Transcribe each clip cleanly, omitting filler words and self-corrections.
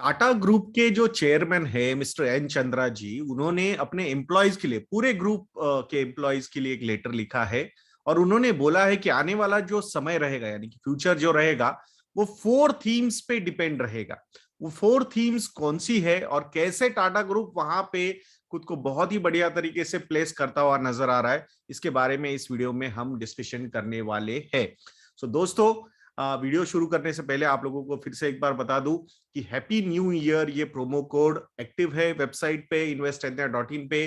Tata group के जो chairman है मिस्टर एन चंद्रा जी, उन्होंने अपने एम्प्लॉयज के लिए, पूरे ग्रुप के एम्प्लॉयज के लिए एक लेटर लिखा है और उन्होंने बोला है कि आने वाला जो समय रहेगा, यानी कि फ्यूचर जो रहेगा, वो 4 थीम्स पे डिपेंड रहेगा। वो 4 थीम्स कौन सी है और कैसे टाटा ग्रुप वहां पे खुद को बहुत ही बढ़िया तरीके से प्लेस करता हुआ नजर आ रहा है, इसके बारे में इस वीडियो में हम डिस्कशन करने वाले हैं। सो दोस्तों, वीडियो शुरू करने से पहले आप लोगों को फिर से एक बार बता दूं कि हैप्पी न्यू ईयर, ये प्रोमो कोड एक्टिव है वेबसाइट पे investindia.in पे।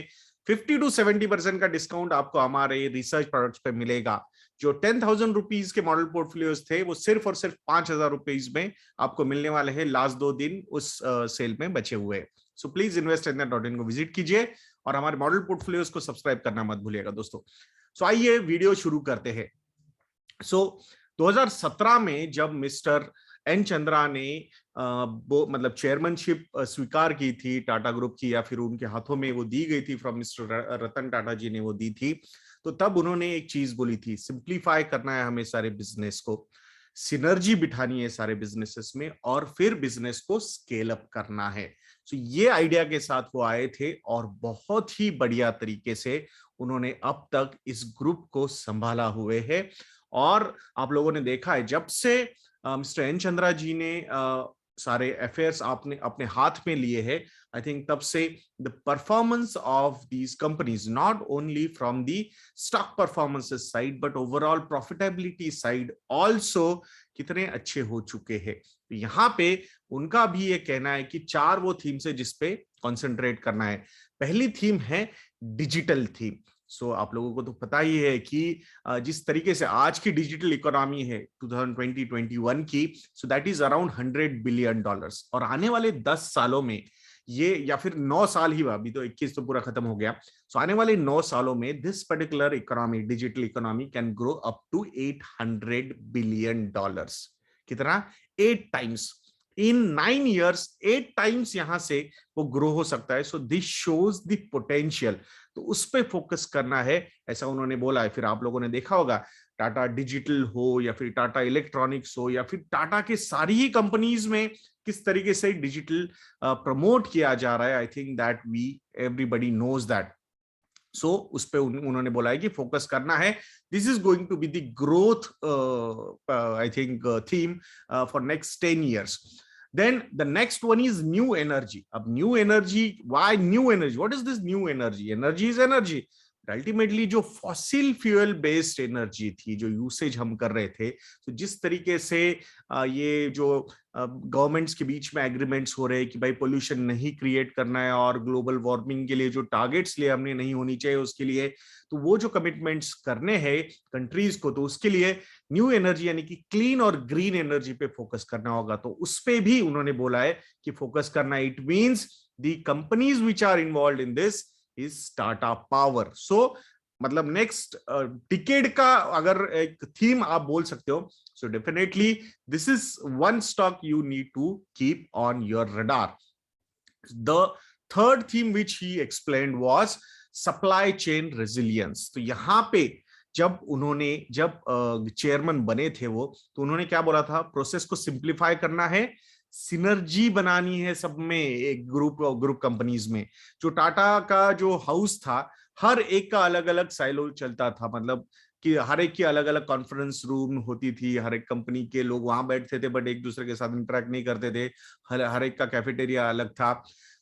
50 to 70% का डिस्काउंट आपको हमारे रिसर्च प्रोडक्ट्स पे मिलेगा। जो 10,000 रुपीज के मॉडल पोर्टफोलियोज थे, वो सिर्फ और सिर्फ 5,000 रुपीज में आपको मिलने वाले हैं। लास्ट 2 दिन उस सेल में बचे हुए। सो प्लीज investindia.in को विजिट कीजिए और हमारे मॉडल पोर्टफोलियोज को सब्सक्राइब करना मत भूलिएगा दोस्तों। सो आइए वीडियो शुरू करते हैं। 2017 में जब मिस्टर एन चंद्रा ने मतलब चेयरमैनशिप स्वीकार की थी टाटा ग्रुप की, या फिर उनके हाथों में वो दी गई थी, फ्रॉम मिस्टर रतन टाटा जी ने वो दी थी, तो तब उन्होंने एक चीज बोली थी, सिंप्लीफाई करना है हमें सारे बिजनेस को, सिनर्जी बिठानी है सारे बिजनेसेस में, और फिर बिजनेस को स्केल अप करना है। तो ये आइडिया के साथ वो आए थे और बहुत ही बढ़िया तरीके से उन्होंने अब तक इस ग्रुप को संभाला हुए है। और आप लोगों ने देखा है, जब से मिस्टर एन चंद्रा जी ने सारे अफेयर्स आपने अपने हाथ में लिए हैं, आई थिंक तब से the performance of these companies, not only from the stock performances side but overall profitability side also कितने अच्छे हो चुके हैं। तो यहाँ पे उनका भी ये कहना है कि 4 वो थीम्स है जिसपे कॉन्सेंट्रेट करना है। पहली थीम है डिजिटल थीम। आप लोगों को तो पता ही है कि जिस तरीके से आज की डिजिटल इकोनॉमी है 2020-21 की, so that is around $100 billion, और आने वाले 10 सालों में ये, या फिर 9 साल ही, अभी तो 21 तो पूरा खत्म हो गया, आने वाले 9 सालों में this particular economy, digital economy, can grow up to $800 billion. कितना? 8 टाइम्स इन 9 years, 8 टाइम्स यहां से वो ग्रो हो सकता है। So this shows the potential. तो उस पर फोकस करना है, ऐसा उन्होंने बोला है। फिर आप लोगों ने देखा होगा, टाटा डिजिटल हो या फिर टाटा इलेक्ट्रॉनिक्स हो या फिर टाटा के सारी ही कंपनीज में किस तरीके से डिजिटल प्रमोट किया जा रहा है, I think that we everybody knows that. उस पे उन्होंने बोला है कि फोकस करना है। This is going to be the growth, I think, theme for next 10 years. Then the next one is new energy. अब new energy, why new energy? What is this new energy? Energy is energy. Ultimately जो fossil fuel based energy थी, जो usage हम कर रहे थे, तो जिस तरीके से ये जो गवर्नमेंट्स के बीच में एग्रीमेंट्स हो रहे हैं कि भाई पोल्यूशन नहीं क्रिएट करना है, और ग्लोबल वार्मिंग के लिए जो टारगेट्स लिए हमने नहीं होनी चाहिए उसके लिए, तो वो जो कमिटमेंट्स करने हैं कंट्रीज को, तो उसके लिए न्यू एनर्जी यानी कि क्लीन और ग्रीन एनर्जी पे फोकस करना होगा। तो उस पे भी उन्होंने बोला है कि फोकस करना। It means the companies which are involve in this is Tata power. मतलब नेक्स्ट डिकेड का अगर एक थीम आप बोल सकते हो, so definitely this is one stock you need to keep on your radar. The third theme which he explained was supply chain resilience. तो यहां पे जब चेयरमैन बने थे वो, तो उन्होंने क्या बोला था? प्रोसेस को सिंप्लीफाई करना है, सिनर्जी बनानी है सब में, एक ग्रुप कंपनीज में। जो टाटा का जो हाउस था, हर एक का अलग अलग साइलो चलता था, मतलब कि हर एक की अलग अलग कॉन्फ्रेंस रूम होती थी, हर एक कंपनी के लोग वहां बैठते थे बट एक दूसरे के साथ इंटरेक्ट नहीं करते थे, हर एक का कैफेटेरिया अलग था।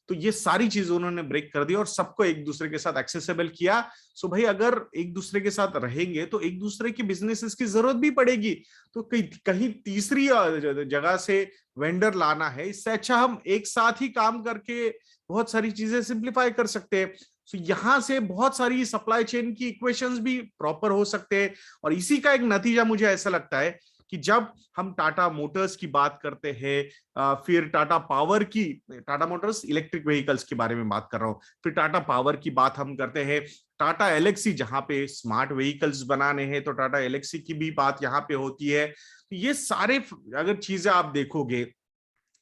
तो ये सारी चीजें उन्होंने ब्रेक कर दी और सबको एक दूसरे के साथ एक्सेसिबल किया। भाई अगर एक दूसरे के साथ रहेंगे तो एक दूसरे की बिजनेसेस की जरूरत भी पड़ेगी, तो कहीं तीसरी जगह से वेंडर लाना है, इससे अच्छा हम एक साथ ही काम करके बहुत सारी चीजें सिंप्लीफाई कर सकते हैं। यहां से बहुत सारी सप्लाई चेन की इक्वेशंस भी प्रॉपर हो सकते हैं। और इसी का एक नतीजा मुझे ऐसा लगता है कि जब हम टाटा मोटर्स की बात करते हैं, फिर टाटा पावर की, टाटा मोटर्स इलेक्ट्रिक व्हीकल्स के बारे में बात कर रहा हूं, फिर टाटा पावर की बात हम करते हैं, टाटा एलेक्सी जहां पे स्मार्ट व्हीकल्स बनाने हैं, तो टाटा एलेक्सी की भी बात यहाँ पे होती है। तो ये सारे अगर चीजें आप देखोगे,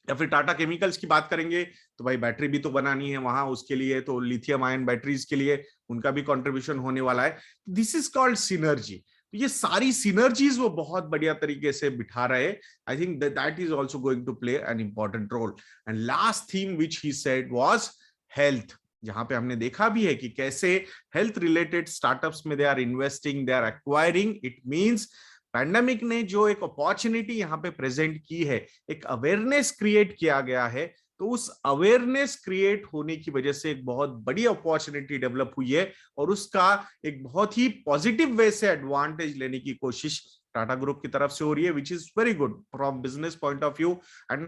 या फिर टाटा केमिकल्स की बात करेंगे, तो भाई बैटरी भी तो बनानी है वहां, उसके लिए तो लिथियम आयन बैटरीज के लिए उनका भी कंट्रीब्यूशन होने वाला है। This is called synergy. तो ये सारी सिनर्जीज वो बहुत बढ़िया तरीके से बिठा रहे हैं. I think that is also going to play an important role. And last theme which he said was health, जहां पे हमने देखा भी है कि कैसे हेल्थ रिलेटेड स्टार्टअप्स में they are investing, they are acquiring. It means pandemic ने जो एक अपॉर्चुनिटी यहाँ पे प्रेजेंट की है, एक अवेयरनेस क्रिएट किया गया है, तो उस अवेयरनेस क्रिएट होने की वजह से एक बहुत बड़ी अपॉर्चुनिटी डेवलप हुई है और उसका एक बहुत ही पॉजिटिव वे से एडवांटेज लेने की कोशिश टाटा ग्रुप की तरफ से हो रही है, which is very good from business point of view. And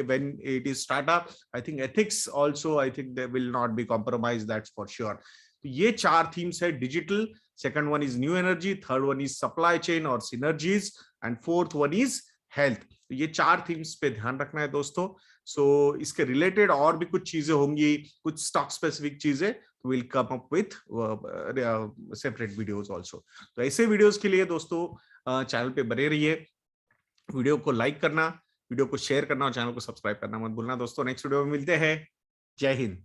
when it is Tata, I think ethics also, I think they will not be compromise, that's for sure. तो ये 4 थीम्स है: digital, second one is new energy, third one is supply chain और synergies, and fourth one is health. तो ये 4 themes पे ध्यान रखना है दोस्तों. सो इसके रिलेटेड और भी कुछ चीजें होंगी, कुछ स्टॉक स्पेसिफिक चीजें, will come up with separate videos also. तो ऐसे वीडियोस के लिए दोस्तों चैनल पे बने रहिए, वीडियो को लाइक करना, वीडियो को शेयर करना और चैनल को सब्सक्राइब करना मत भूलना दोस्तों. नेक्स्ट वीडियो में मिलते हैं. जय हिंद.